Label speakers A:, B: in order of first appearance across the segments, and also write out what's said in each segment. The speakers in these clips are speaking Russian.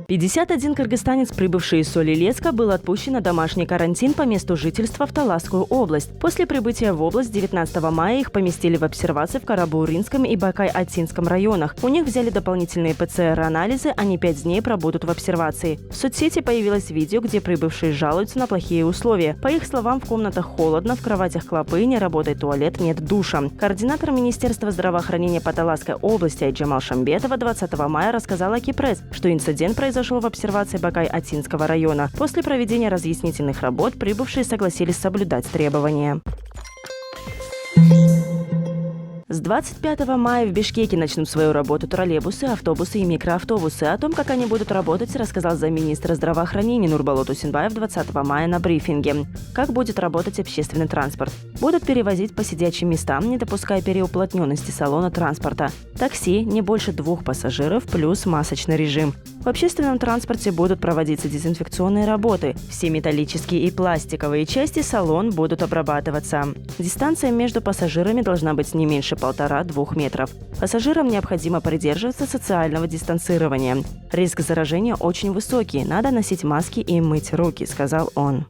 A: 51 кыргызстанец, прибывший из Соль-Илецка, был отпущен на домашний карантин по месту жительства в Таласскую область. После прибытия в область 19 мая их поместили в обсервации в Карабуринском и Бакай-Атинском районах. У них взяли дополнительные ПЦР-анализы, они 5 дней пробудут в обсервации. В соцсети появилось видео, где прибывшие жалуются на плохие условия. По их словам, в комнатах холодно, в кроватях клопы, не работает туалет, нет душа. Координатор Министерства здравоохранения по Таласской области Айджамал Шамбетова 20 мая рассказала Кипресс, что инцидент произошел в обсервации Бакай-Атинского района. После проведения разъяснительных работ прибывшие согласились соблюдать требования. С 25 мая в Бишкеке начнут свою работу троллейбусы, автобусы и микроавтобусы. О том, как они будут работать, рассказал замминистра здравоохранения Нурболот Усинбаев 20 мая на брифинге. Как будет работать общественный транспорт? Будут перевозить по сидячим местам, не допуская переуплотненности салона транспорта. Такси не больше 2 пассажиров плюс масочный режим. В общественном транспорте будут проводиться дезинфекционные работы. Все металлические и пластиковые части салон будут обрабатываться. Дистанция между пассажирами должна быть не меньше 1,5–2 метров. Пассажирам необходимо придерживаться социального дистанцирования. Риск заражения очень высокий, надо носить маски и мыть руки, сказал он.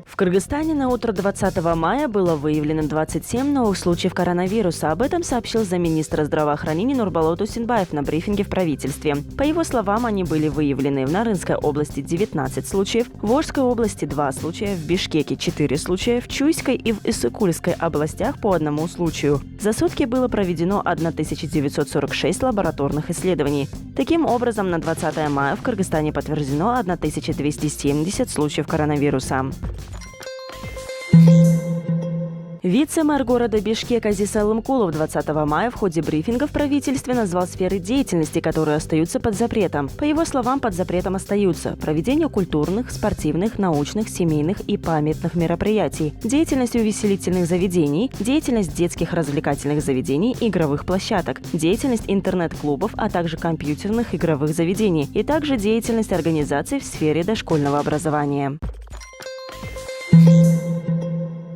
A: В Кыргызстане на утро 20 мая было выявлено 27 новых случаев коронавируса. Об этом сообщил замминистра здравоохранения Нурболот Усинбаев на брифинге в правительстве. По его словам, они были выявлены в Нарынской области 19 случаев, в Волжской области 2 случая, в Бишкеке 4 случая, в Чуйской и в Иссыкульской областях по 1 случаю. За сутки было проведено 1946 лабораторных исследований. Таким образом, на 20 мая в Кыргызстане подтверждено 1270 случаев коронавируса. Вице-мэр города Бишкек Азиз Алымкулов 20 мая в ходе брифинга в правительстве назвал сферы деятельности, которые остаются под запретом. По его словам, под запретом остаются проведение культурных, спортивных, научных, семейных и памятных мероприятий, деятельность увеселительных заведений, деятельность детских развлекательных заведений, игровых площадок, деятельность интернет-клубов, а также компьютерных игровых заведений и также деятельность организаций в сфере дошкольного образования.